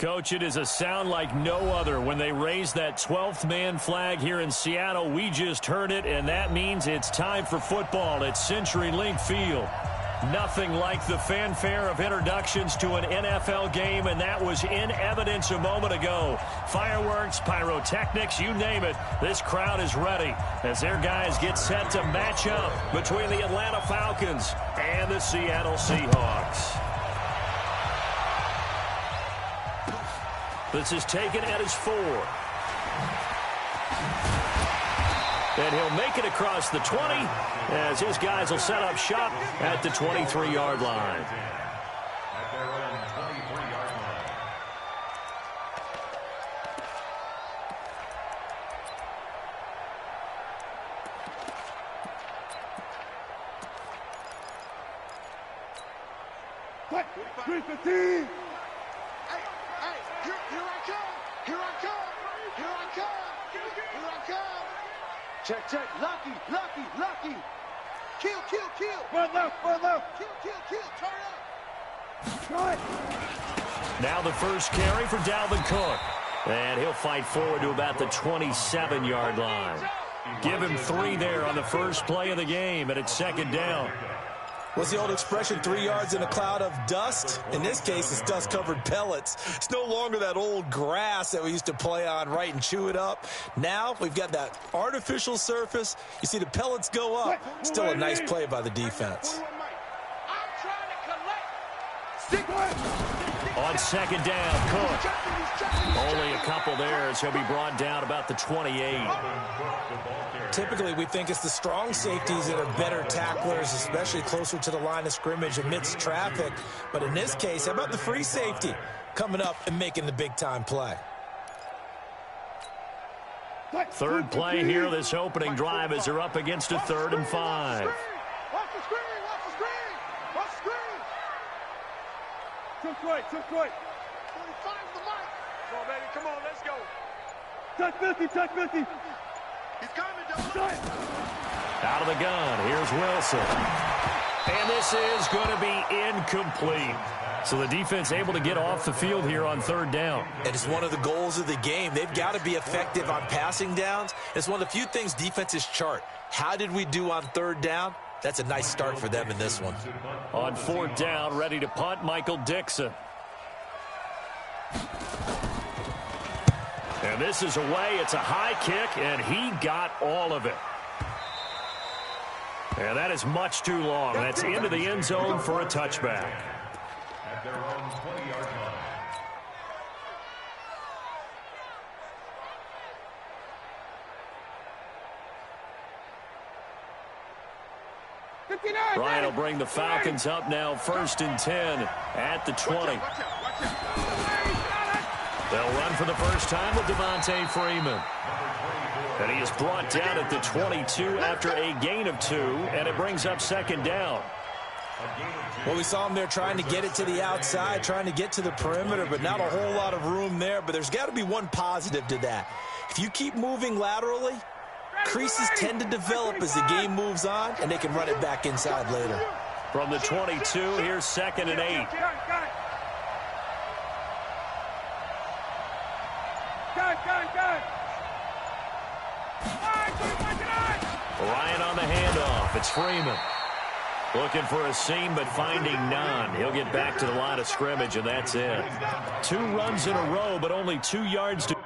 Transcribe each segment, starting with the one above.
Coach, it is a sound like no other when they raise that 12th man flag here in Seattle. We just heard it, and that means it's time for football at CenturyLink Field. Nothing like the fanfare of introductions to an NFL game, and that was in evidence a moment ago. Fireworks, pyrotechnics, you name it. This crowd is ready as their guys get set to match up between the Atlanta Falcons and the Seattle Seahawks. This is taken at his 4. And he'll make it across the 20 as his guys will set up shop at the 23-yard line. What? 315! Check, check. Lucky. Kill. Run left. Kill. Turn up. Now the first carry for Dalvin Cook. And he'll fight forward to about the 27-yard line. Give him 3 there on the first play of the game, and it's second down. What's the old expression, 3 yards in a cloud of dust? In this case, it's dust-covered pellets. It's no longer that old grass that we used to play on, right, and chew it up. Now we've got that artificial surface. You see the pellets go up. Still a nice play by the defense. On second down, Cook. Only a couple there as he'll be brought down about the 28. Typically, we think it's the strong safeties that are better tacklers, especially closer to the line of scrimmage amidst traffic. But in this case, how about the free safety coming up and making the big-time play? Third play here, this opening drive, as they're up against a 3rd and 5. Watch the screen. Took right. 25 the mic. Come on, baby. Come on, let's go. Touch 50. He's coming, double. Out of the gun, here's Wilson. And this is going to be incomplete. So the defense able to get off the field here on 3rd down. And it's one of the goals of the game. They've got to be effective on passing downs. It's one of the few things defenses chart. How did we do on 3rd down? That's a nice start for them in this one. On 4th down, ready to punt, Michael Dixon. And this is away. It's a high kick, and he got all of it. And that is much too long. That's into the end zone for a touchback. At their own 20-yard line. Ryan will bring the Falcons up now, 1st and 10 at the 20. They'll run for the first time with Devontae Freeman. And he is brought down at the 22 after a gain of 2, and it brings up 2nd down. Well, we saw him there trying to get it to the outside, trying to get to the perimeter, but not a whole lot of room there. But there's got to be one positive to that. If you keep moving laterally, creases tend to develop as the game moves on, and they can run it back inside later. From the 22, here's 2nd and 8. Ryan on the handoff. It's Freeman. Looking for a seam, but finding none. He'll get back to the line of scrimmage, and that's it. 2 runs in a row, but only 2 yards to...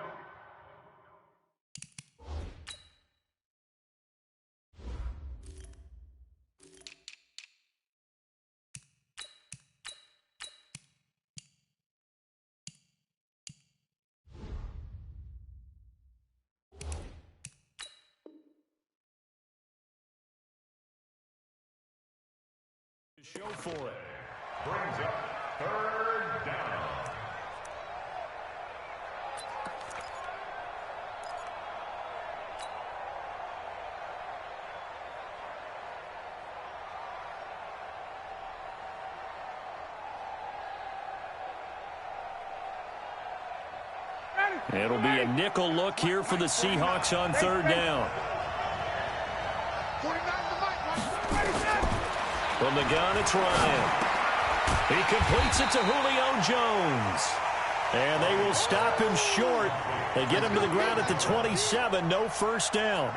show for it. Brings up 3rd down. It'll be a nickel look here for the Seahawks on 3rd down. From the gun, it's Ryan. He completes it to Julio Jones. And they will stop him short. They get him to the ground at the 27. No first down.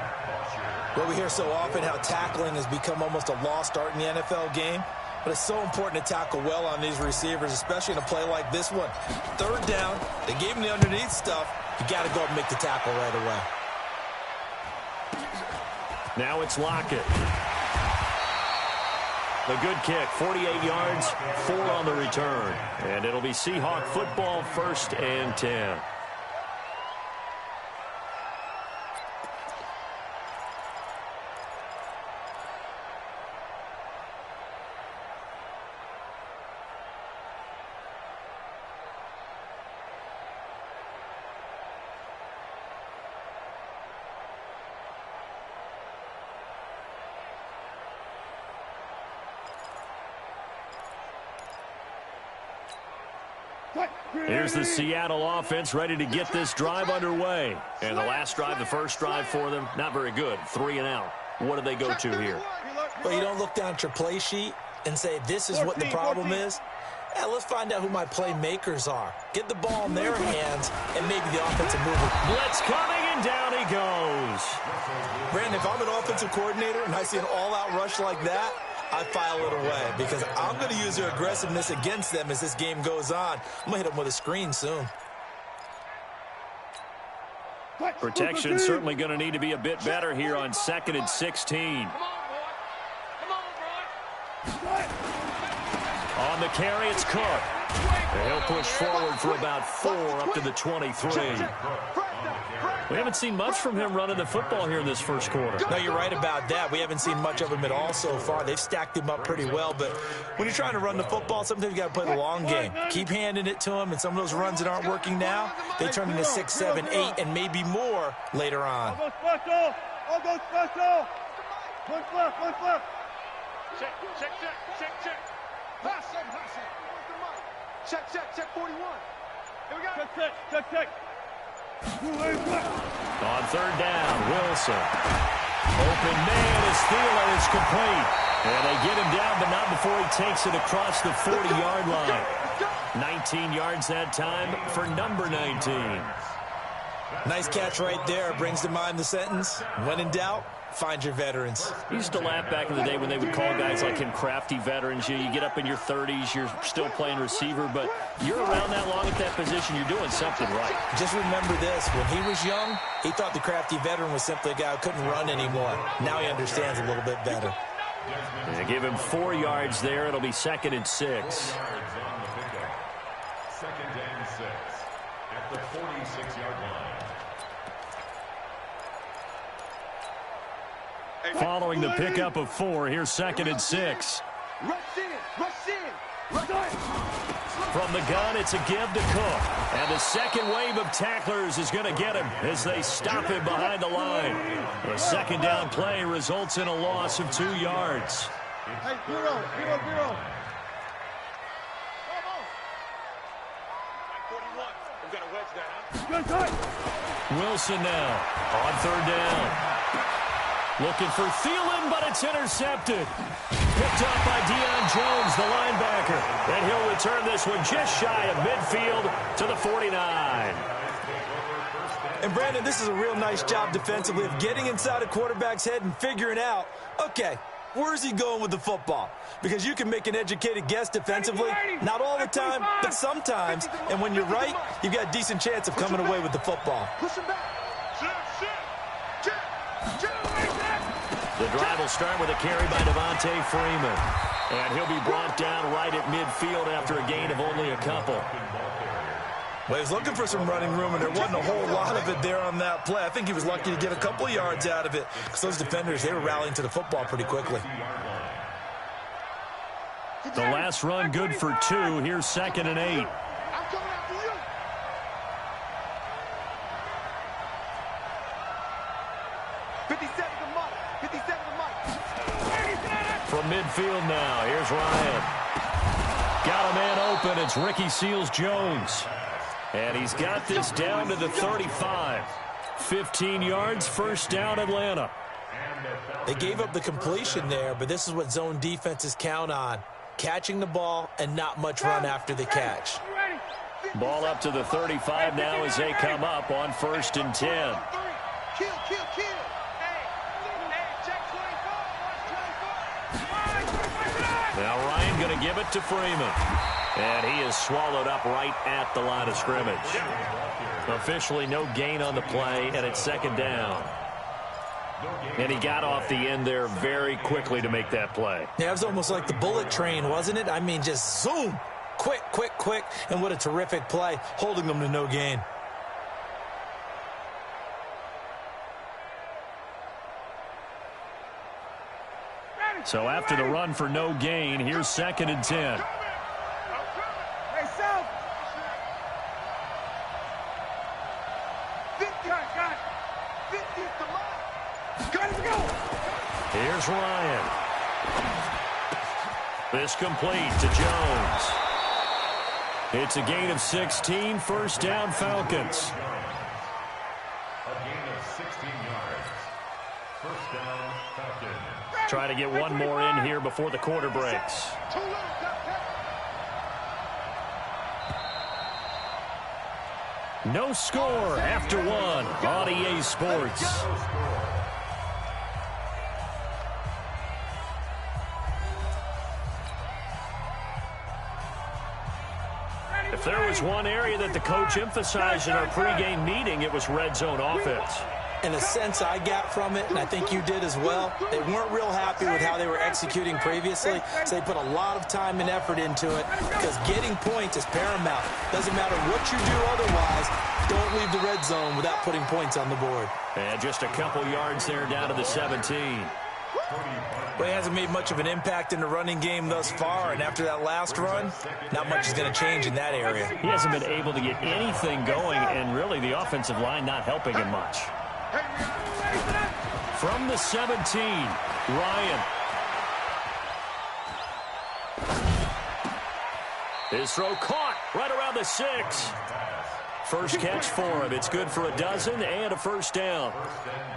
Well, we hear so often how tackling has become almost a lost art in the NFL game. But it's so important to tackle well on these receivers, especially in a play like this one. Third down, they gave him the underneath stuff. You got to go up and make the tackle right away. Now it's Lockett. The good kick, 48 yards, 4 on the return. And it'll be Seahawk football, 1st and 10. Here's the Seattle offense ready to get this drive underway. And the last drive, the first drive for them, not very good. 3 and out. What do they go to here? Well, you don't look down at your play sheet and say, this is what the problem is. Yeah, let's find out who my playmakers are. Get the ball in their hands and maybe the offensive mover. Blitz coming, and down he goes. Brandon, if I'm an offensive coordinator and I see an all-out rush like that, I file it away because I'm going to use their aggressiveness against them as this game goes on. I'm going to hit them with a screen soon. Protection certainly going to need to be a bit better here on 2nd and 16. On the carry, it's Cook. And he'll push forward for about 4 up to the 23. We haven't seen much from him running the football here in this first quarter. No, you're right about that. We haven't seen much of him at all so far. They've stacked him up pretty well, but when you're trying to run the football, sometimes you got to play the long game. Keep handing it to him, and some of those runs that aren't working now, they turn into 6, 7, 8, and maybe more later on. I'll go special. I'll go special. One left, one left. Check. Pass it. Check 41. Here we go. Check. On 3rd down, Wilson. Open man is Thielen. It's complete. And they get him down, but not before he takes it across the 40-yard line. 19 yards that time for number 19. Nice catch right there. Brings to mind the sentence, when in doubt, find your veterans. I used to laugh back in the day when they would call guys like him crafty veterans. You get up in your 30s, you're still playing receiver, but you're around that long at that position, you're doing something right. Just remember this, when he was young, he thought the crafty veteran was simply a guy who couldn't run anymore. Now he understands a little bit better. They give him 4 yards there. It'll be 2nd and 6. 2nd and 6 at the 46-yard line. Following the pickup of 4, here's 2nd and 6. Rush in. From the gun, it's a give to Cook. And the second wave of tacklers is going to get him as they stop him behind the line. The 2nd down play results in a loss of 2 yards. Hey, 0. Wilson now on 3rd down. Looking for Thielen, but it's intercepted. Picked up by Deion Jones, the linebacker. And he'll return this one just shy of midfield to the 49. And, Brandon, this is a real nice job defensively of getting inside a quarterback's head and figuring out, okay, where's he going with the football? Because you can make an educated guess defensively, not all the time, but sometimes. And when you're right, you've got a decent chance of coming away with the football. The drive will start with a carry by Devontae Freeman. And he'll be brought down right at midfield after a gain of only a couple. Well, he was looking for some running room, and there wasn't a whole lot of it there on that play. I think he was lucky to get a couple of yards out of it because those defenders, they were rallying to the football pretty quickly. The last run good for 2. Here's 2nd and 8. From midfield now, here's Ryan. Got a man open. It's Ricky Seals-Jones. And he's got this down to the 35. 15 yards, first down, Atlanta. They gave up the completion there, but this is what zone defenses count on. Catching the ball and not much run after the catch. Ball up to the 35 now as they come up on 1st and 10. Kill. Hey, check 24. Now Ryan going to give it to Freeman. And he is swallowed up right at the line of scrimmage. Officially no gain on the play, and it's 2nd down. And he got off the end there very quickly to make that play. Yeah, it was almost like the bullet train, wasn't it? I mean, just zoom. Quick. And what a terrific play, holding them to no gain. So after the run for no gain, here's 2nd and 10. Here's Ryan. This complete to Jones. It's a gain of 16, 1st down Falcons. A gain of 16 yards. 1st down Falcons. Try to get one more in here before the quarter breaks. No score after one on EA Sports. If there was one area that the coach emphasized in our pregame meeting, it was red zone offense. In a sense, I got from it, and I think you did as well, they weren't real happy with how they were executing previously, so they put a lot of time and effort into it because getting points is paramount. Doesn't matter what you do otherwise, don't leave the red zone without putting points on the board. And just a couple yards there down to the 17. Well, he hasn't made much of an impact in the running game thus far, and after that last run, not much is going to change in that area. He hasn't been able to get anything going, and really the offensive line not helping him much. From the 17, Ryan. His throw caught right around the 6. First catch for him. It's good for a dozen and a 1st down.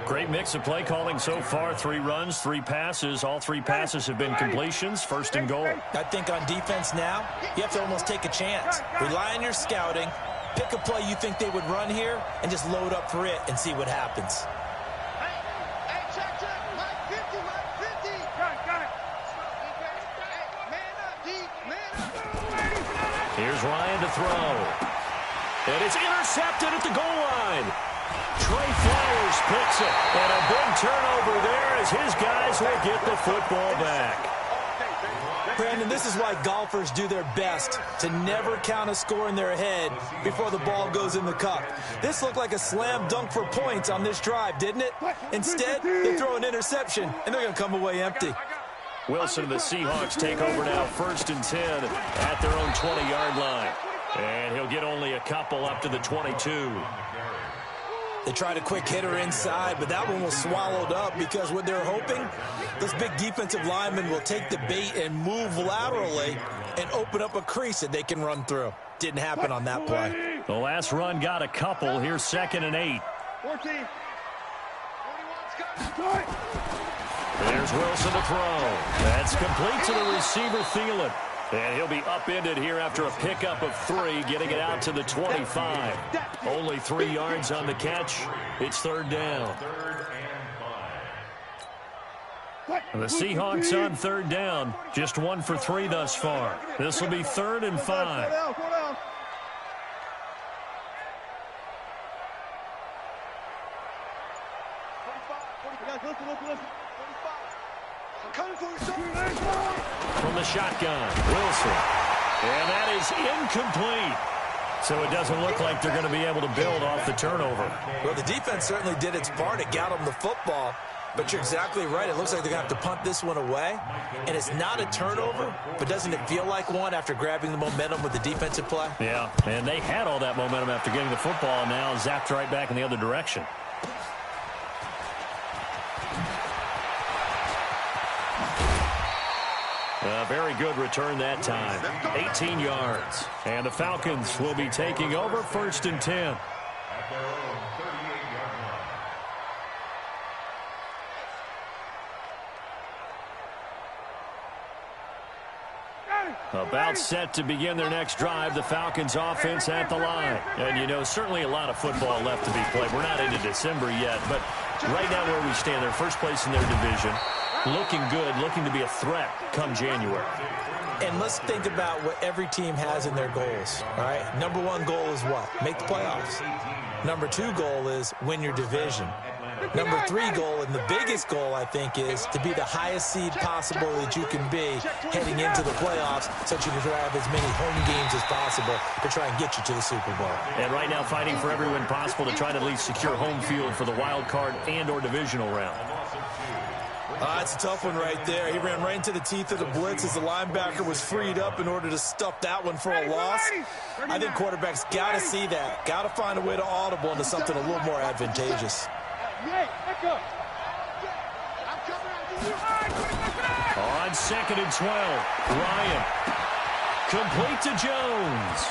Great mix of play calling so far. 3 runs, 3 passes. All 3 passes have been completions. 1st and goal. I think on defense now, you have to almost take a chance. Rely on your scouting. Pick a play you think they would run here and just load up for it and see what happens. Here's Ryan to throw. And it's intercepted at the goal line. Trey Flowers picks it. And a big turnover there as his guys will get the football back. Brandon, this is why golfers do their best to never count a score in their head before the ball goes in the cup. This looked like a slam dunk for points on this drive, didn't it? Instead, they throw an interception, and they're going to come away empty. Wilson and the Seahawks take over now, 1st and 10 at their own 20-yard line. And he'll get only a couple up to the 22. They tried a quick hitter inside, but that one was swallowed up because what they're hoping, those big defensive linemen will take the bait and move laterally and open up a crease that they can run through. Didn't happen on that play. The last run got a couple. Here's 2nd and 8. 14. There's Wilson to throw. That's complete to the receiver, Thielen. And he'll be upended here after a pickup of 3, getting it out to the 25. Only 3 yards on the catch. It's 3rd down. The Seahawks on 3rd down. Just 1 for 3 thus far. This will be 3rd and 5. From the shotgun, Wilson. And that is incomplete. So it doesn't look like they're going to be able to build off the turnover. Well, the defense certainly did its part. It got them the football. But you're exactly right. It looks like they're going to have to punt this one away. And it's not a turnover, but doesn't it feel like one after grabbing the momentum with the defensive play? Yeah, and they had all that momentum after getting the football, and now zapped right back in the other direction. A very good return that time. 18 yards. And the Falcons will be taking over, 1st and 10. At their own 38-yard line. About set to begin their next drive, the Falcons offense at the line. And, you know, certainly a lot of football left to be played. We're not into December yet, but right now where we stand, they're first place in their division. Looking good, looking to be a threat come January. And let's think about what every team has in their goals, all right? Number one goal is what? Make the playoffs. Number two goal is win your division. Number three goal, and the biggest goal, I think, is to be the highest seed possible that you can be heading into the playoffs so that you can have as many home games as possible to try and get you to the Super Bowl. And right now fighting for every win possible to try to at least secure home field for the wild card and or divisional round. That's a tough one right there. He ran right into the teeth of the blitz as the linebacker was freed up in order to stuff that one for a loss. I think quarterbacks got to see that. Got to find a way to audible into something a little more advantageous. On 2nd and 12, Ryan. Complete to Jones.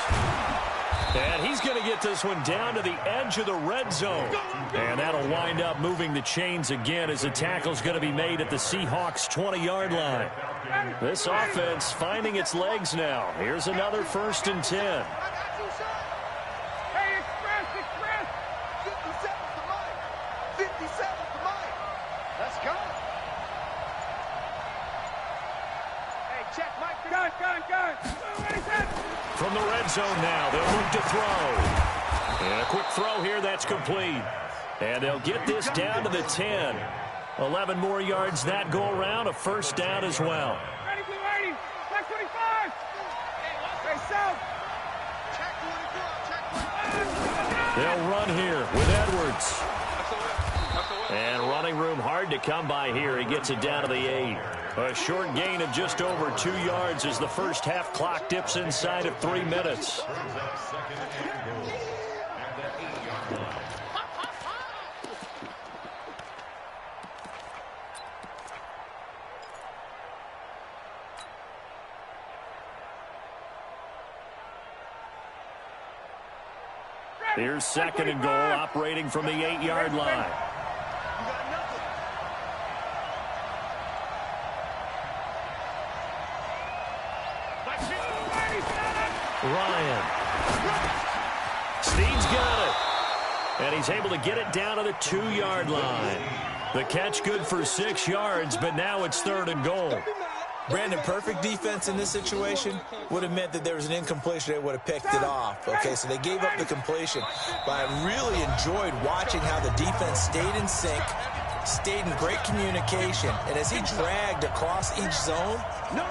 And he's going to get this one down to the edge of the red zone. And that'll wind up moving the chains again as the tackle's going to be made at the Seahawks 20-yard line. This offense finding its legs now. Here's another 1st and 10. From the red zone now, they'll look to throw. And a quick throw here, that's complete. And they'll get this down to the 10. 11 more yards that go around, a 1st down as well. Ready, 25. Hey, South. They'll run here with Edwards. And running room hard to come by here. He gets it down to the 8. A short gain of just over 2 yards as the first half clock dips inside of 3 minutes. Here's 2nd and goal, operating from the 8-yard line. Ryan. Steed's got it. And he's able to get it down to the 2-yard line. The catch good for 6 yards, but now it's 3rd and goal. Brandon, perfect defense in this situation would have meant that there was an incompletion. They would have picked it off. Okay, so they gave up the completion. But I really enjoyed watching how the defense stayed in sync, stayed in great communication. And as he dragged across each zone,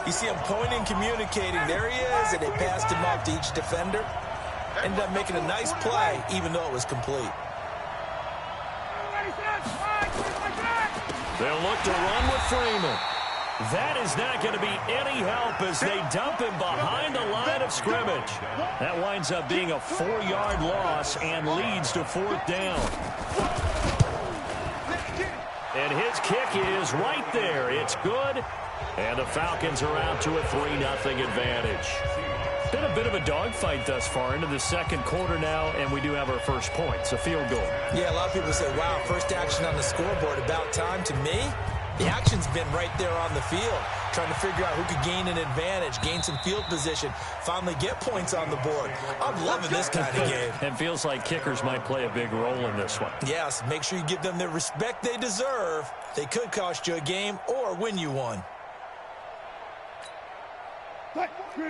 you see him pointing, communicating. There he is, and they passed him off to each defender. Ended up making a nice play, even though it was complete. They'll look to run with Freeman. That is not going to be any help as they dump him behind the line of scrimmage. That winds up being a 4-yard loss and leads to 4th down. And his kick is right there. It's good. And the Falcons are out to a 3-0 advantage. Been a bit of a dogfight thus far into the 2nd quarter now, and we do have our first points, a field goal. Yeah, a lot of people say, wow, first action on the scoreboard, about time. To me, the action's been right there on the field, trying to figure out who could gain an advantage, gain some field position, finally get points on the board. I'm loving this kind of game. And feels like kickers might play a big role in this one. Yes, make sure you give them the respect they deserve. They could cost you a game or win you one.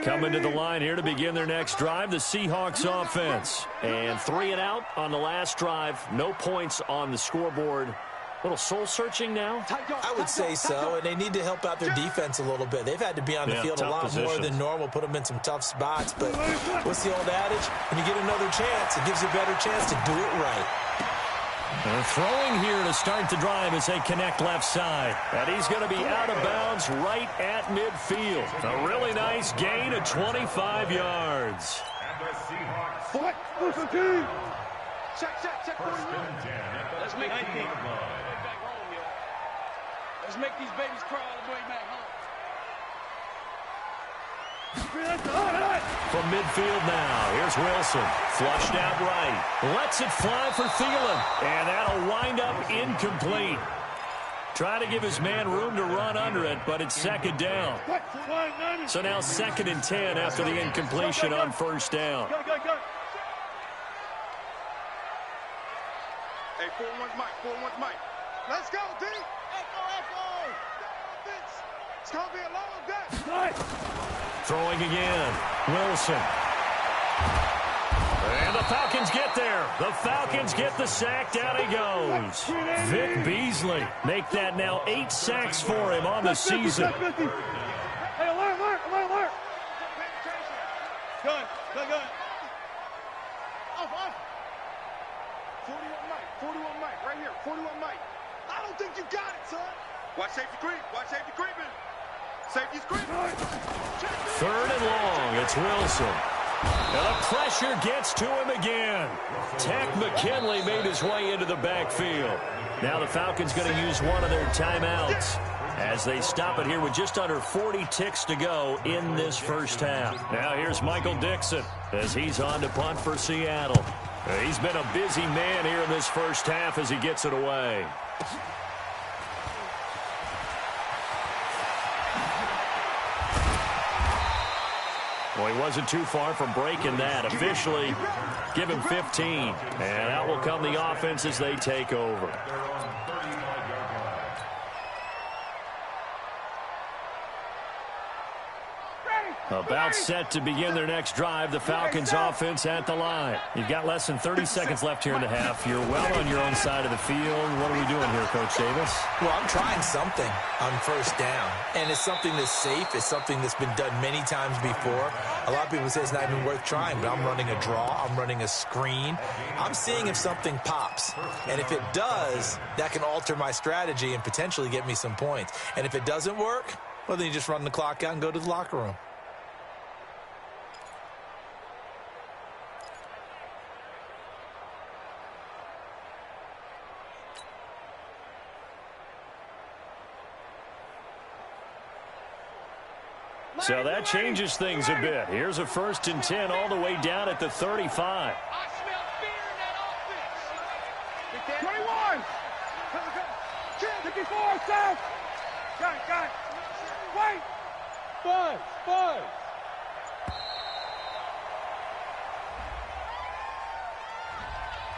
Coming to the line here to begin their next drive, the Seahawks offense. And 3 and out on the last drive. No points on the scoreboard. A little soul-searching now? I would say so, and they need to help out their defense a little bit. They've had to be on the field a lot more than normal, put them in some tough spots. But what's the old adage? When you get another chance, it gives you a better chance to do it right. They're throwing here to start the drive as they connect left side. And he's going to be out of bounds right at midfield. A really nice gain of 25 yards. Check. Let's make 19. Let's make these babies cry all the way back home. From midfield now, here's Wilson. Flushed out right. Lets it fly for Thielen. And that'll wind up incomplete. Trying to give his man room to run under it, but it's second down. So now 2nd and 10 after the incompletion on first down. Hey, 4-1 Mike, 4-1 Mike. Let's go, D. Echo, echo. It's going to be a long day. Throwing again. Wilson. And the Falcons get there. The Falcons get the sack. Down he goes. Vic Beasley. Make that now 8 sacks for him on the season. Hey, alert. Gun. Off. 41 Mike, right here. 41 Mike. I don't think you got it, son. Watch safety creeping. Safety's creeping. 3rd and long. It's Wilson. And the pressure gets to him again. Tech McKinley made his way into the backfield. Now the Falcons going to use one of their timeouts as they stop it here with just under 40 ticks to go in this first half. Now here's Michael Dixon as he's on to punt for Seattle. He's been a busy man here in this first half as he gets it away. Well, he wasn't too far from breaking that. Officially, give him 15. And out will come the offense as they take over. About set to begin their next drive. The Falcons offense at the line. You've got less than 30 seconds left here in the half. You're well on your own side of the field. What are we doing here, Coach Davis? Well, I'm trying something on first down. And it's something that's safe. It's something that's been done many times before. A lot of people say it's not even worth trying, but I'm running a draw. I'm running a screen. I'm seeing if something pops. And if it does, that can alter my strategy and potentially get me some points. And if it doesn't work, well, then you just run the clock out and go to the locker room. So that changes things a bit. Here's a 1st and 10 all the way down at the 35. I smell fear in that offense. 21. 54, south. Got it. Wait. 5.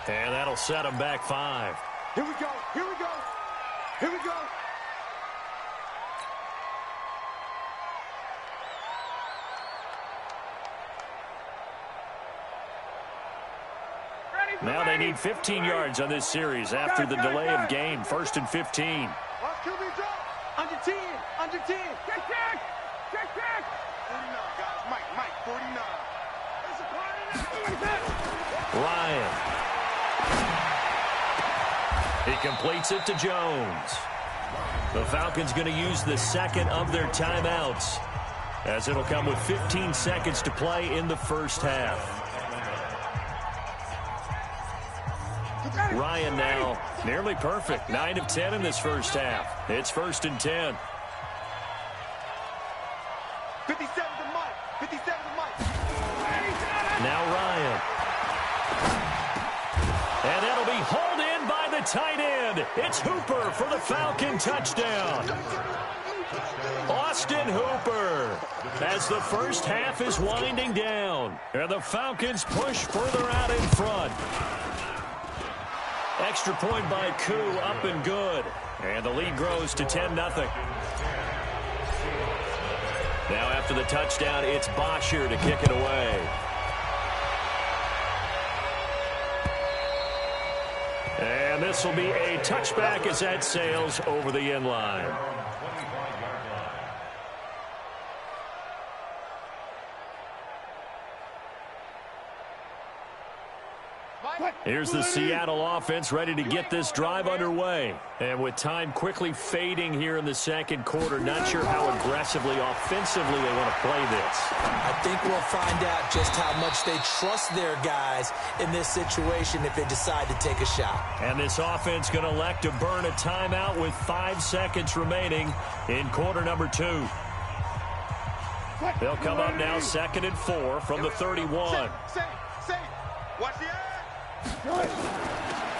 And that'll set him back 5. Here we go. Now they need 15 yards on this series after the delay of game. 1st and 15. Under 10. Check. 49, guys. Mike, 49. Ryan. He completes it to Jones. The Falcons going to use the 2nd of their timeouts as it'll come with 15 seconds to play in the first half. Ryan now nearly perfect. 9 of 10 in this first half. It's 1st and 10. 57 to Mike. Now Ryan. And that'll be hauled in by the tight end. It's Hooper for the Falcon touchdown. Austin Hooper as the first half is winding down. And the Falcons push further out in front. Extra point by Koo, up and good. And the lead grows to 10-0. Now after the touchdown, it's Bosher to kick it away. And this will be a touchback as that sails over the end line. Here's the Seattle offense ready to get this drive underway. And with time quickly fading here in the second quarter, not sure how aggressively, offensively they want to play this. I think we'll find out just how much they trust their guys in this situation if they decide to take a shot. And this offense going to elect to burn a timeout with 5 seconds remaining in quarter number 2. They'll come up now 2nd and 4 from the 31. Watch the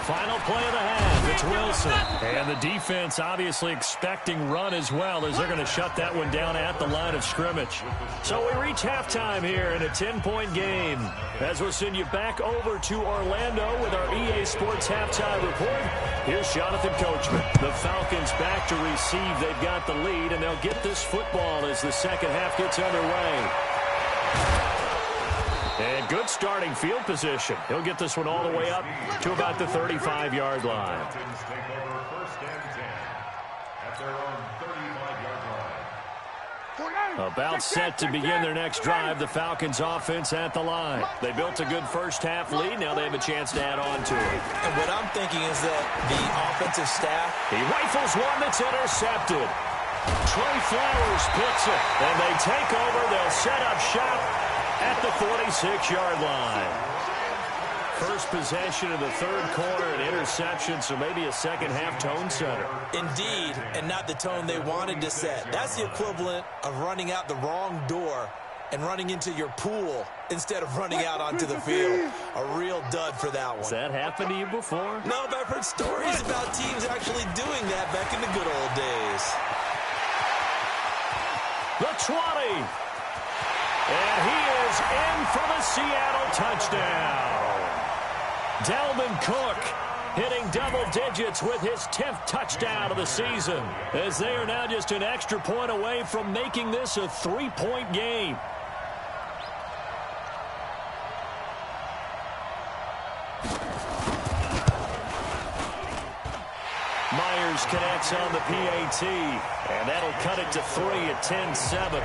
Final play of the half. It's Wilson. And the defense obviously expecting run as well, as they're going to shut that one down at the line of scrimmage. So we reach halftime here in a 10-point game. As we'll send you back over to Orlando with our EA Sports halftime report. Here's Jonathan Coachman. The Falcons back to receive. They've got the lead, and they'll get this football as the second half gets underway. And good starting field position. He'll get this one all the way up to about the 35-yard line. About set to begin their next drive, the Falcons offense at the line. They built a good first half lead. Now they have a chance to add on to it. And what I'm thinking is that the offensive staff... He rifles one that's intercepted. Trey Flowers picks it, and they take over. They'll set up shop at the 46-yard line. First possession of the third quarter, an interception, so maybe a second-half tone setter. Indeed, and not the tone they wanted to set. That's the equivalent of running out the wrong door and running into your pool instead of running out onto the field. A real dud for that one. Has that happened to you before? No, but I've heard stories about teams actually doing that back in the good old days. The 20. And he is in for the Seattle touchdown. Dalvin Cook hitting double digits with his 10th touchdown of the season, as they are now just an extra point away from making this a 3-point game. Myers connects on the PAT, and that'll cut it to 3 at 10-7.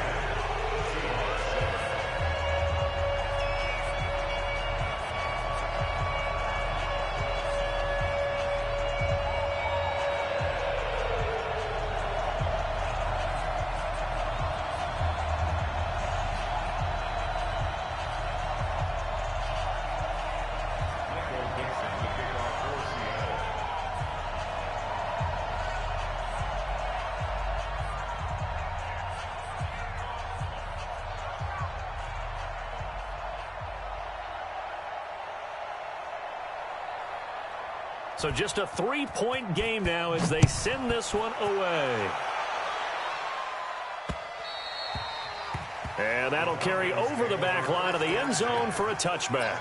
So just a 3-point game now as they send this one away. And that'll carry over the back line of the end zone for a touchback.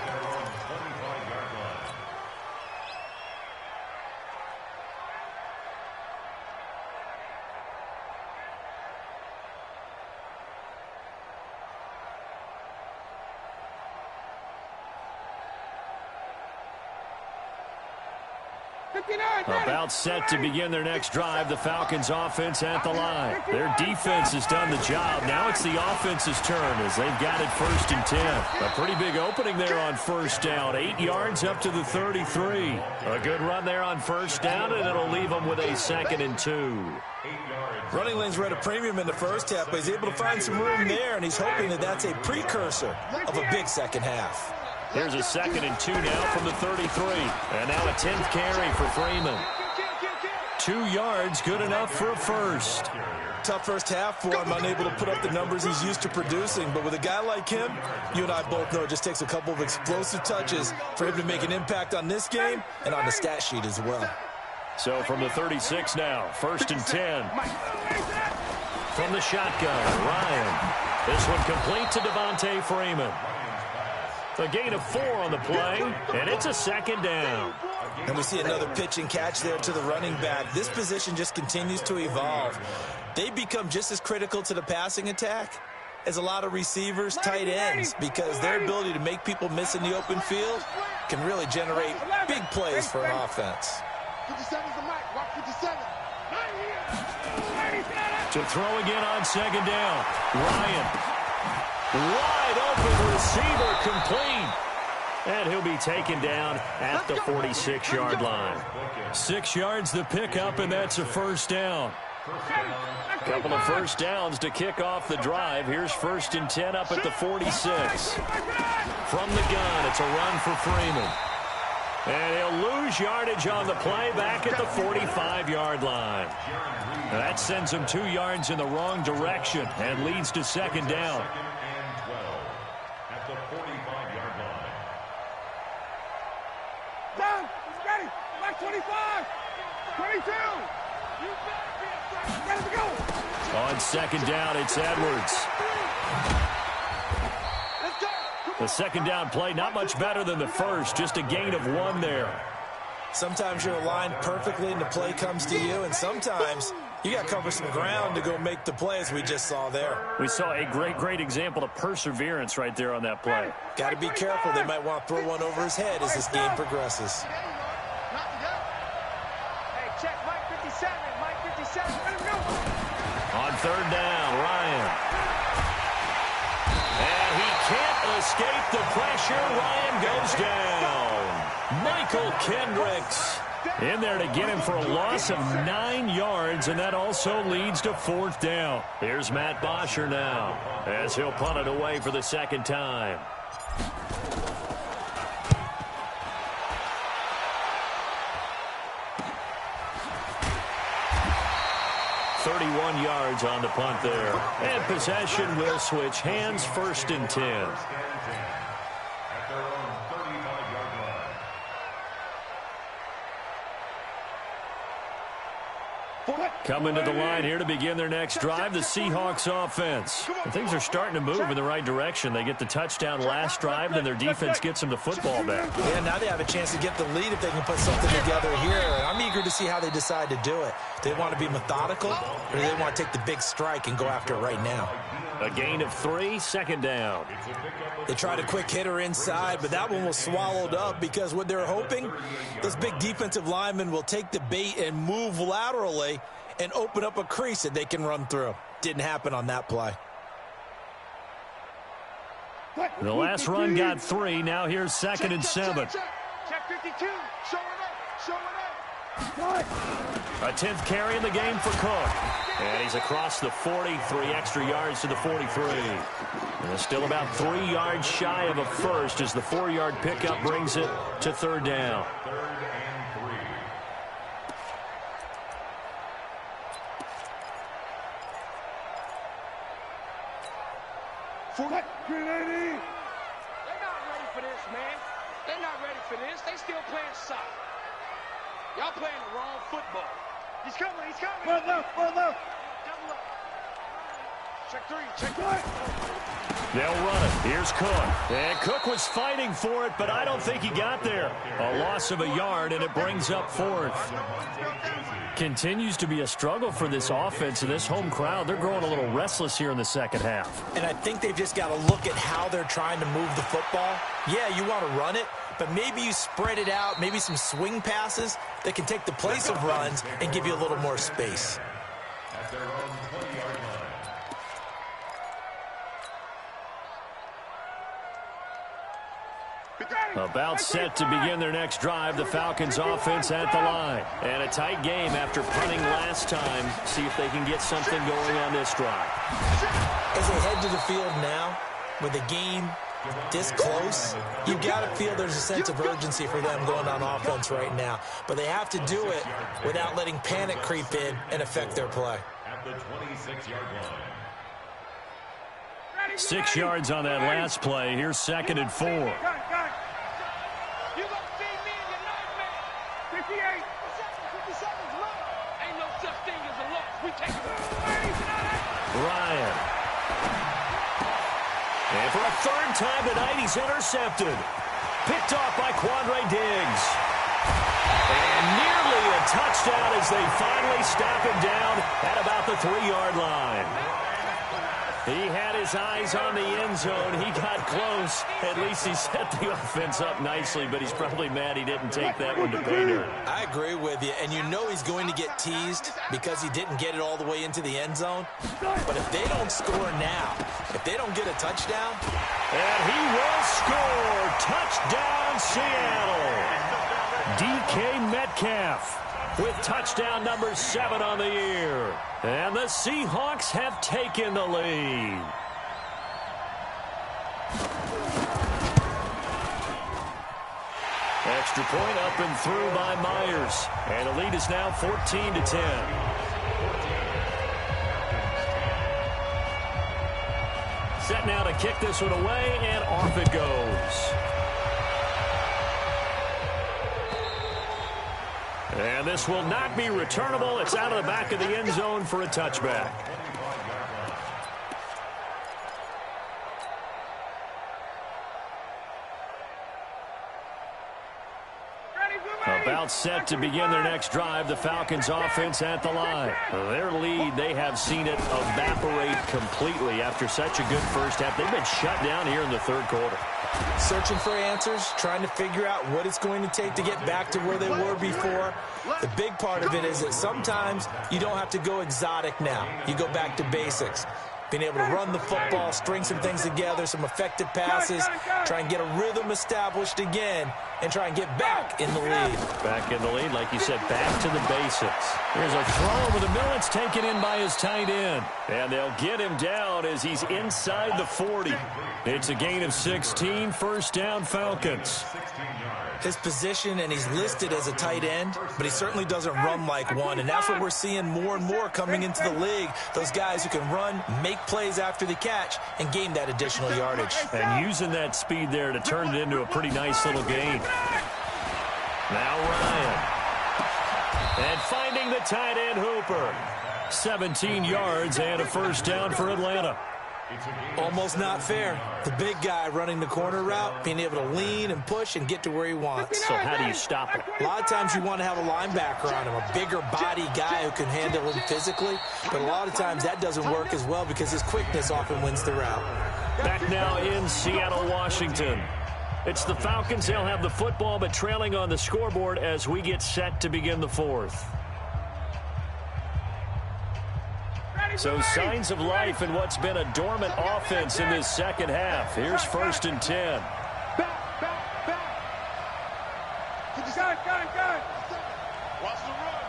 About set to begin their next drive, the Falcons offense at the line. Their defense has done the job. Now it's the offense's turn as they've got it 1st and 10. A pretty big opening there on first down. 8 yards up to the 33. A good run there on first down, and it'll leave them with a 2nd and 2. Running lanes were at a premium in the first half, but he's able to find some room there, and he's hoping that that's a precursor of a big second half. Here's a 2nd and 2 now from the 33. And now a 10th carry for Freeman. 2 yards, good enough for a first. Tough first half for him, unable to put up the numbers he's used to producing. But with a guy like him, you and I both know it just takes a couple of explosive touches for him to make an impact on this game and on the stat sheet as well. So from the 36 now, 1st and 10. From the shotgun, Ryan. This one complete to Devontae Freeman. A gain of 4 on the play, and it's a 2nd down. And we see another pitch and catch there to the running back. This position just continues to evolve. They become just as critical to the passing attack as a lot of receivers, tight ends, because their ability to make people miss in the open field can really generate big plays for an offense. To throw again on 2nd down, Ryan. Wide open receiver, complete. And he'll be taken down at the 46-yard line. 6 yards the pickup, and that's a 1st down. Couple of first downs to kick off the drive. Here's 1st and 10 up at the 46. From the gun, it's a run for Freeman. And he'll lose yardage on the play back at the 45-yard line. That sends him 2 yards in the wrong direction and leads to 2nd down. On second down, it's Edwards. The second down play, not much better than the first, just a gain of 1 there. Sometimes you're aligned perfectly and the play comes to you, and sometimes you got to cover some ground to go make the play, as we just saw there. We saw a great example of perseverance right there on that play. Got to be careful. They might want to throw one over his head as this game progresses. Hey, check Mike 57. Mike 57. Let him go. On third down, Ryan. And he can't escape the pressure. Ryan goes down. Michael Kendricks in there to get him for a loss of 9 yards, and that also leads to 4th down. Here's Matt Bosher now as he'll punt it away for the second time. 31 yards on the punt there. And possession will switch hands, 1st and 10. Coming to the line here to begin their next drive, the Seahawks offense. And things are starting to move in the right direction. They get the touchdown last drive, then their defense gets them the football back. Yeah, now they have a chance to get the lead if they can put something together here. I'm eager to see how they decide to do it. Do they want to be methodical, or do they want to take the big strike and go after it right now? A gain of 3, second down. They tried a quick hitter inside, but that one was swallowed up because what they're hoping, those big defensive linemen will take the bait and move laterally and open up a crease that they can run through. Didn't happen on that play. The last run got 3. Now here's 2nd and 7. Check 52. Show it up. Show it up. A 10th carry in the game for Cook. And he's across the 40, 3 extra yards to the 43. And still about 3 yards shy of a first as the 4-yard pickup brings it to 3rd down. They're not ready for this, man. They're not ready for this. They still playing soccer. Y'all playing the wrong football. He's coming. He's coming. One left. Double up. Check 3. Check 3. They'll run it. Here's Cook. And Cook was fighting for it, but I don't think he got there. A loss of a yard, and it brings up 4th. Continues to be a struggle for this offense and this home crowd. They're growing a little restless here in the second half. And I think they've just got to look at how they're trying to move the football. Yeah, you want to run it, but maybe you spread it out, maybe some swing passes that can take the place of runs and give you a little more space. At their own 20-yard line. About set to begin their next drive, the Falcons offense at the line. And a tight game after punting last time. See if they can get something going on this drive. As they head to the field now, with the game this close, you've got to feel there's a sense of urgency for them going on offense right now. But they have to do it without letting panic creep in and affect their play. At the 26-yard line. 6 yards on that last play. Here's 2nd and 4. You gonna see me in your nightmare. 58. 57's low. Ain't no such thing as a loss. We take it. Ryan. And for a 3rd time tonight, he's intercepted. Picked off by Quandre Diggs. And nearly a touchdown as they finally stop him down at about the 3-yard line. He had his eyes on the end zone. He got close. At least he set the offense up nicely, but he's probably mad he didn't take that one to pay dirt. I agree with you, and you know he's going to get teased because he didn't get it all the way into the end zone. But if they don't score now, if they don't get a touchdown... And he will score. Touchdown, Seattle. DK Metcalf with touchdown number 7 on the year. And the Seahawks have taken the lead. Extra point up and through by Myers. And the lead is now 14-10. Set now to kick this one away, and off it goes. And this will not be returnable. It's out of the back of the end zone for a touchback. About set to begin their next drive, the Falcons offense at the line. Their lead, they have seen it evaporate completely after such a good first half. They've been shut down here in the third quarter. Searching for answers, trying to figure out what it's going to take to get back to where they were before. The big part of it is that sometimes you don't have to go exotic now. You go back to basics. Being able to run the football, string some things together, some effective passes, try and get a rhythm established again, and try and get back in the lead. Back in the lead, like you said, back to the basics. Here's a throw over the middle. It's taken in by his tight end. And they'll get him down as he's inside the 40. It's a gain of 16, first down Falcons. His position, and he's listed as a tight end, but he certainly doesn't run like one, and that's what we're seeing more and more coming into the league. Those guys who can run, make plays after the catch, and gain that additional yardage. And using that speed there to turn it into a pretty nice little gain. Now Ryan. And finding the tight end Hooper. 17 yards and a first down for Atlanta. Almost not fair. The big guy running the corner route, being able to lean and push and get to where he wants. So how do you stop it? A lot of times you want to have a linebacker on him, a bigger body guy who can handle him physically. But a lot of times that doesn't work as well because his quickness often wins the route. Back now in Seattle, Washington. It's the Falcons. They'll have the football, but trailing on the scoreboard as we get set to begin the fourth. So signs of life in what's been a dormant offense in this second half. Here's first and 10. Back. Got it. Watch the run.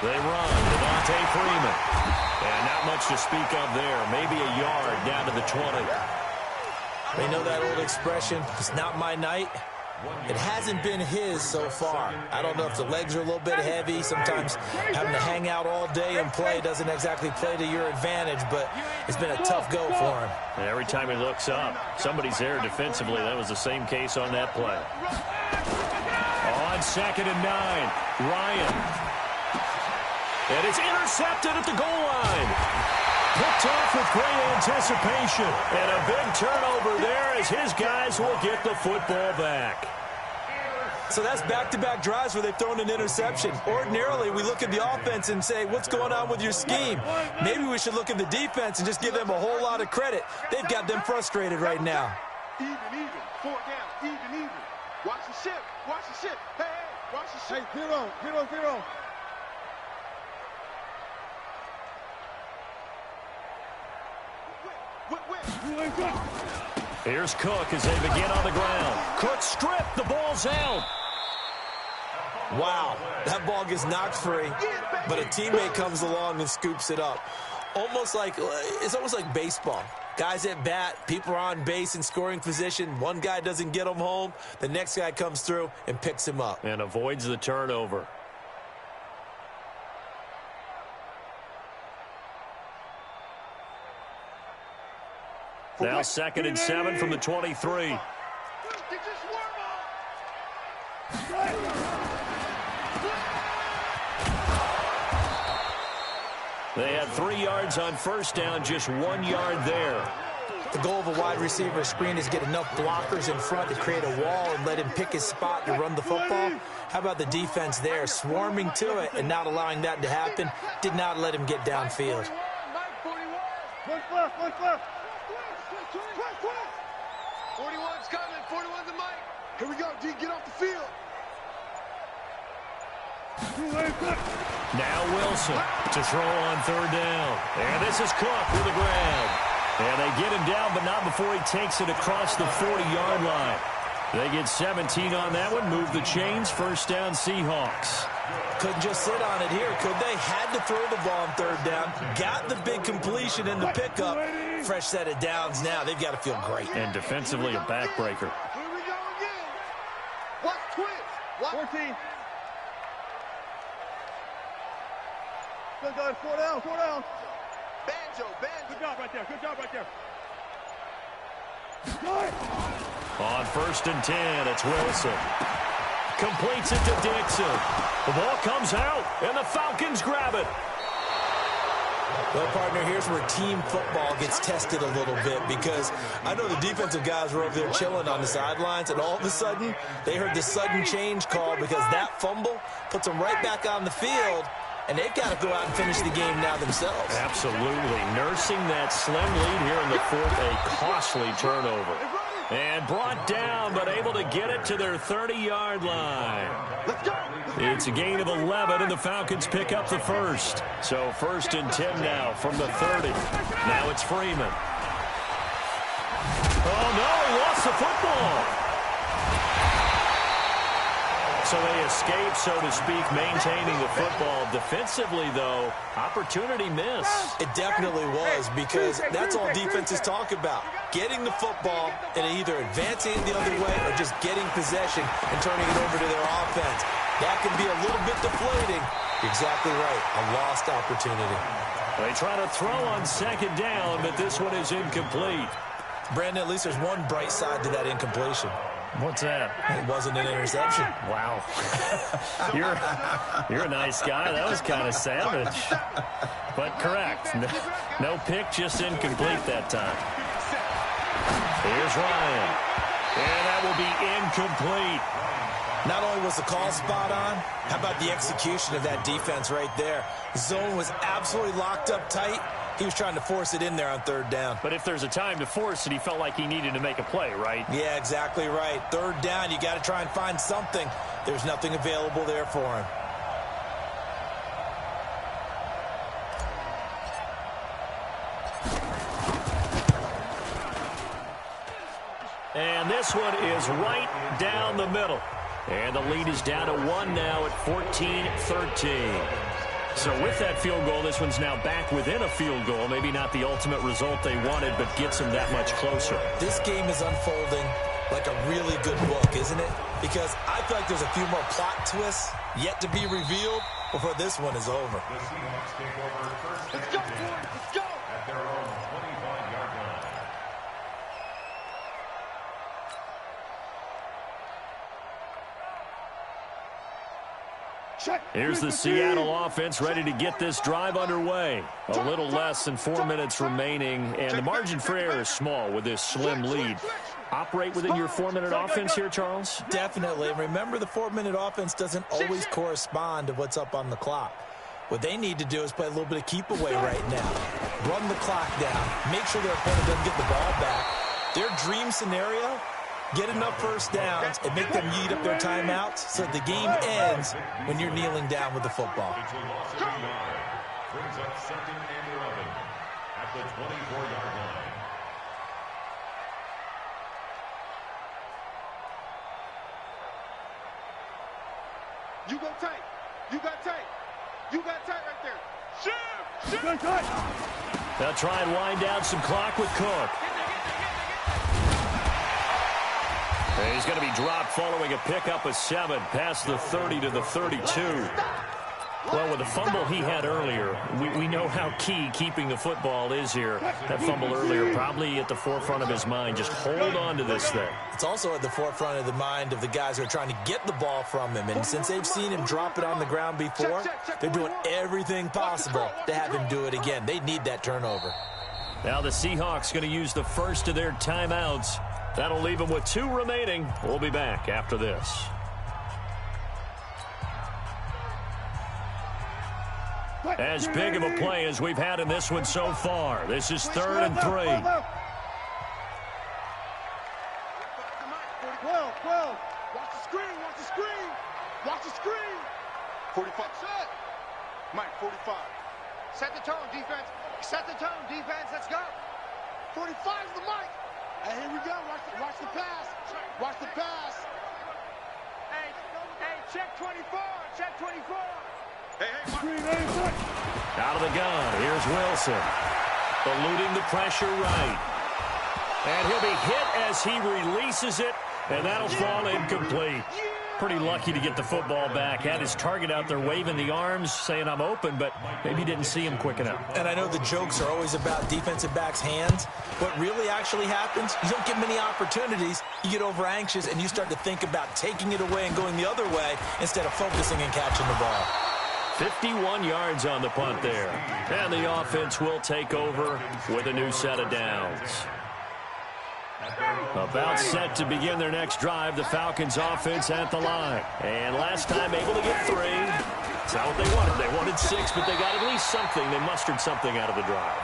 They run. Devontae Freeman. And not much to speak of there. Maybe a yard down to the 20. They know that old expression, it's not my night. It hasn't been his so far. I don't know if the legs are a little bit heavy. Sometimes having to hang out all day and play doesn't exactly play to your advantage, but it's been a tough go for him. And every time he looks up, somebody's there defensively. That was the same case on that play. On second and 9, Ryan. And it's intercepted at the goal line. Picked off with great anticipation. And a big turnover there as his guys will get the football back. So that's back-to-back drives where they've thrown an interception. Ordinarily, we look at the offense and say, what's going on with your scheme? Maybe we should look at the defense and just give them a whole lot of credit. They've got them frustrated right now. Even. 4 down. Even. Watch the ship. Hey, watch the ship. Hey, 0. Here's Cook as they begin on the ground. Cook stripped. The ball's out. Wow, that ball gets knocked free, but a teammate comes along and scoops it up. It's almost like baseball. Guys at bat, people are on base in scoring position. One guy doesn't get him home. The next guy comes through and picks him up. And avoids the turnover. Now second and 7 from the 23. They had 3 yards on first down, just 1 yard there. The goal of a wide receiver screen is get enough blockers in front to create a wall and let him pick his spot to run the football. How about the defense there, swarming to it and not allowing that to happen? Did not let him get downfield. 41's coming. 41's the mic. Here we go, D. Get off the field. Now Wilson to throw on third down. And this is Cook with the grab. And they get him down, but not before he takes it across the 40-yard line. They get 17 on that one. Move the chains. First down, Seahawks. Couldn't just sit on it here, could they? Had to throw the ball on third down. Got the big completion in the pickup. Fresh set of downs now. They've got to feel great. And defensively, a backbreaker. Here we go again. Watch twins. 14. Good guys, 4 down. Banjo. Good job right there. On first and 10, it's Wilson. Completes it to Dixon. The ball comes out, and the Falcons grab it. Well, partner, here's where team football gets tested a little bit, because I know the defensive guys were over there chilling on the sidelines, and all of a sudden, they heard the sudden change call because that fumble puts them right back on the field, and they've got to go out and finish the game now themselves. Absolutely. Nursing that slim lead here in the fourth, a costly turnover. And brought down, but able to get it to their 30-yard line. It's a gain of 11, and the Falcons pick up the first. So 1st and 10 now from the 30. Now it's Freeman. Oh, no, he lost the football. So they escape, so to speak, maintaining the football. Defensively, though, opportunity miss. It definitely was, because that's all defenses talk about. Getting the football and either advancing it the other way or just getting possession and turning it over to their offense. That can be a little bit deflating. You're exactly right. A lost opportunity. They try to throw on 2nd down, but this one is incomplete. Brandon, at least there's one bright side to that incompletion. What's that? It wasn't an interception. Wow. You're a nice guy. That was kind of savage. But correct. No pick, just incomplete that time. Here's Ryan. And that will be incomplete. Not only was the call spot on, how about the execution of that defense right there? The zone was absolutely locked up tight. He was trying to force it in there on 3rd down. But if there's a time to force it, he felt like he needed to make a play, right? Yeah, exactly right. 3rd down, you got to try and find something. There's nothing available there for him. And this one is right down the middle. And the lead is down to 1 now at 14-13. So with that field goal, this one's now back within a field goal. Maybe not the ultimate result they wanted, but gets them that much closer. This game is unfolding like a really good book, isn't it? Because I feel like there's a few more plot twists yet to be revealed before this one is over. The Seahawks take over first. Let's go, boys. Let's go. At their own 25-yard line. Here's the Seattle offense ready to get this drive underway. A little less than 4 minutes remaining, and the margin for error is small with this slim lead. Operate within your 4-minute offense here, Charles? Definitely. And remember, the 4-minute offense doesn't always correspond to what's up on the clock. What they need to do is play a little bit of keep away right now. Run the clock down. Make sure their opponent doesn't get the ball back. Their dream scenario, get enough first downs and make them eat up their timeouts so the game ends when you're kneeling down with the football. It's a loss of a yard. Brings up 2nd and 11 at the 24-yard line. You go tight. You got tight. You got tight right there. Shoot! Shoot! They'll try and wind down some clock with Cook. And he's going to be dropped following a pickup of 7 past the 30 to the 32. Well, with the fumble he had earlier, we know how key keeping the football is here. That fumble earlier probably at the forefront of his mind. Just hold on to this thing. It's also at the forefront of the mind of the guys who are trying to get the ball from him. And since they've seen him drop it on the ground before, they're doing everything possible to have him do it again. They need that turnover. Now the Seahawks going to use the first of their timeouts. That'll leave them with 2 remaining. We'll be back after this. As big of a play as we've had in this one so far. This is 3rd and 3. 12. Watch the screen. Watch the screen. Watch the screen. 45. Set. Mike, 45. Set the tone, defense. Set the tone, defense. Let's go. 45 is the mic. Hey, here we go. Watch the pass. Watch the pass. Hey, check 24. Check 24. Out of the gun, here's Wilson. Eluding the pressure right. And he'll be hit as he releases it, and that'll fall incomplete. Pretty lucky to get the football back. Had his target out there waving the arms, saying I'm open, but maybe didn't see him quick enough. And I know the jokes are always about defensive backs' hands. What really actually happens, you don't get many opportunities. You get over anxious, and you start to think about taking it away and going the other way instead of focusing and catching the ball. 51 yards on the punt there. And the offense will take over with a new set of downs. About set to begin their next drive, the Falcons offense at the line. And last time able to get 3. That's not what they wanted. They wanted 6, but they got at least something. They mustered something out of the drive.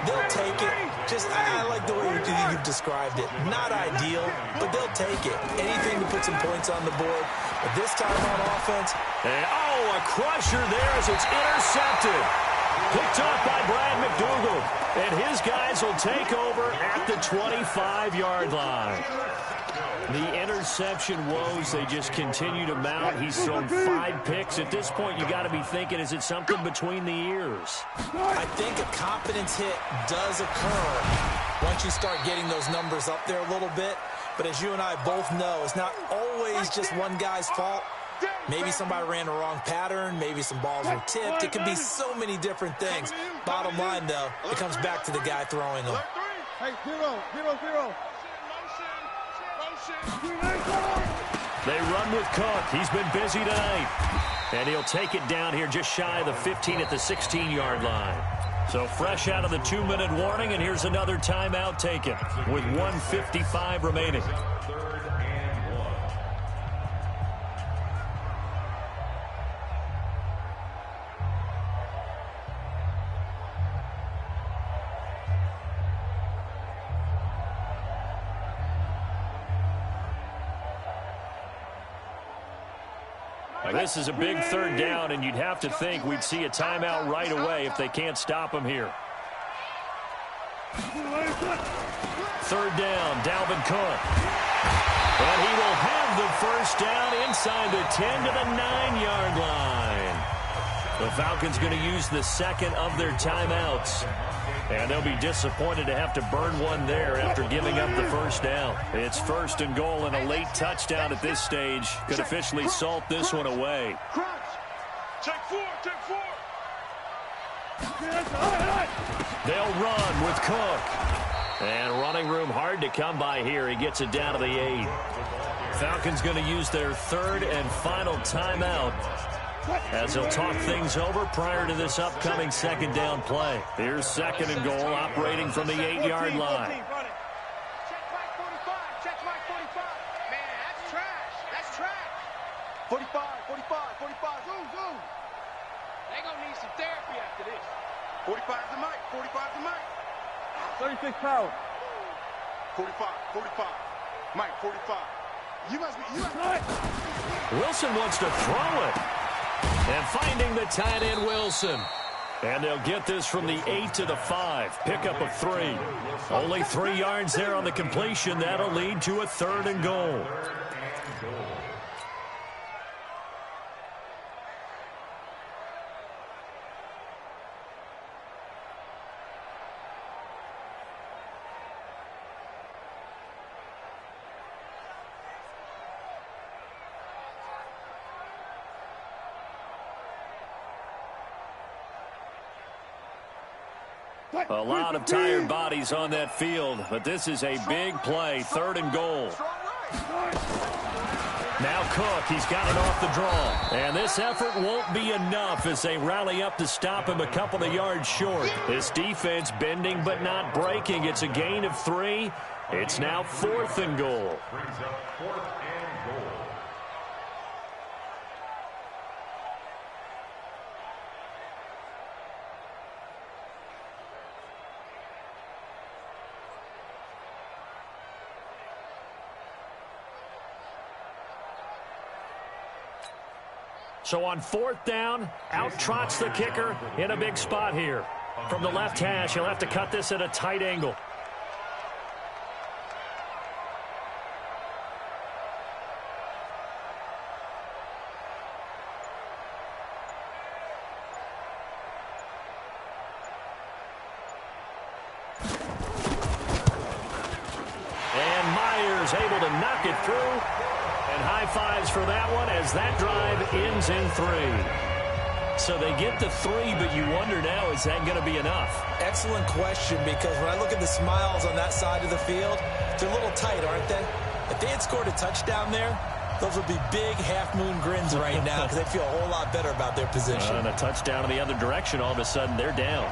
They'll take it. I like the way you've described it. Not ideal, but they'll take it. Anything to put some points on the board. But this time on offense. And, a crusher there as it's intercepted. Picked off by Brad McDougal. And his guys will take over at the 25-yard line. The interception woes, they just continue to mount. He's thrown 5 picks. At this point, you got to be thinking, is it something between the ears? I think a confidence hit does occur once you start getting those numbers up there a little bit. But as you and I both know, it's not always just one guy's fault. Maybe somebody ran the wrong pattern. Maybe some balls were tipped. It could be so many different things. Bottom line, though, it comes back to the guy throwing them. Hey, 0-0-0. They run with Cook. He's been busy tonight. And he'll take it down here just shy of the 15 at the 16-yard line. So fresh out of the 2-minute warning, and here's another timeout taken with 1:55 remaining. This is a big 3rd down, and you'd have to think we'd see a timeout right away if they can't stop him here. 3rd down, Dalvin Cook. And he will have the first down inside the 10 to the 9-yard line. The Falcons going to use the second of their timeouts. And they'll be disappointed to have to burn one there after giving up the first down. It's 1st and goal, and a late touchdown at this stage could officially salt this one away. Take 4. They'll run with Cook. And running room hard to come by here. He gets it down to the 8. Falcons going to use their 3rd and final timeout as they'll talk things over prior to this upcoming 2nd down play. Here's 2nd and goal, operating from the 8-yard line. Check back 45. Check back 45. Man, that's trash. That's trash. 45. Zoom. They're going to need some therapy after this. 45 is the mic. 36 power. 45. Mike, 45. You must be. Wilson wants to throw it. And finding the tight end, Wilson. And they'll get this from the 8 to the 5. Pickup of 3. Only 3 yards there on the completion. That'll lead to a 3rd and goal. A lot of tired bodies on that field, but this is a big play, 3rd and goal. Now Cook, he's got it off the draw. And this effort won't be enough as they rally up to stop him a couple of yards short. This defense bending but not breaking. It's a gain of 3. It's now 4th and goal. So on 4th down, out trots the kicker in a big spot here. From the left hash, he'll have to cut this at a tight angle. And Myers able to knock it through. And high fives for that one as that drive ends in 3. So they get the 3, but you wonder now, is that going to be enough? Excellent question, because when I look at the smiles on that side of the field, they're a little tight, aren't they? If they had scored a touchdown there, Those will be big half-moon grins right now because they feel a whole lot better about their position. And a touchdown in the other direction, all of a sudden they're down.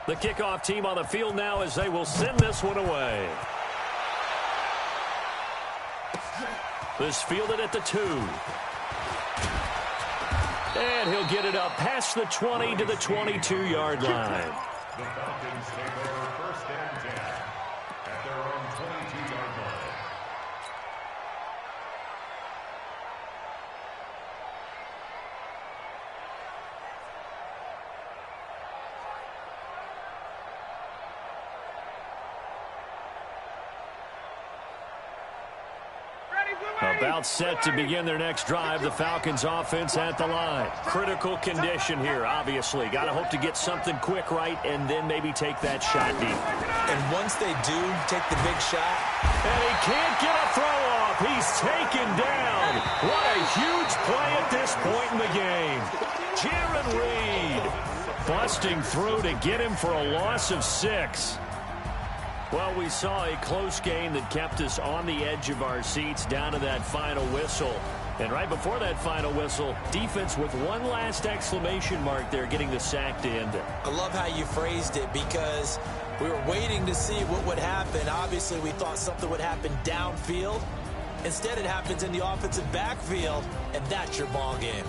The kickoff team on the field now as they will send this one away. This fielded at the 2. And he'll get it up past the 20 to the 22-yard line. The Falcons take over first and 10 at their own 22-yard line. About set to begin their next drive, the Falcons offense at the line. Critical condition here, obviously. Got to hope to get something quick right and then maybe take that shot deep. And once they do take the big shot. And he can't get a throw off. He's taken down. What a huge play at this point in the game. Jaron Reed busting through to get him for a loss of 6. Well, we saw a close game that kept us on the edge of our seats down to that final whistle. And right before that final whistle, defense with one last exclamation mark there, getting the sack to end it. I love how you phrased it because we were waiting to see what would happen. Obviously, we thought something would happen downfield. Instead, it happens in the offensive backfield, and that's your ball game.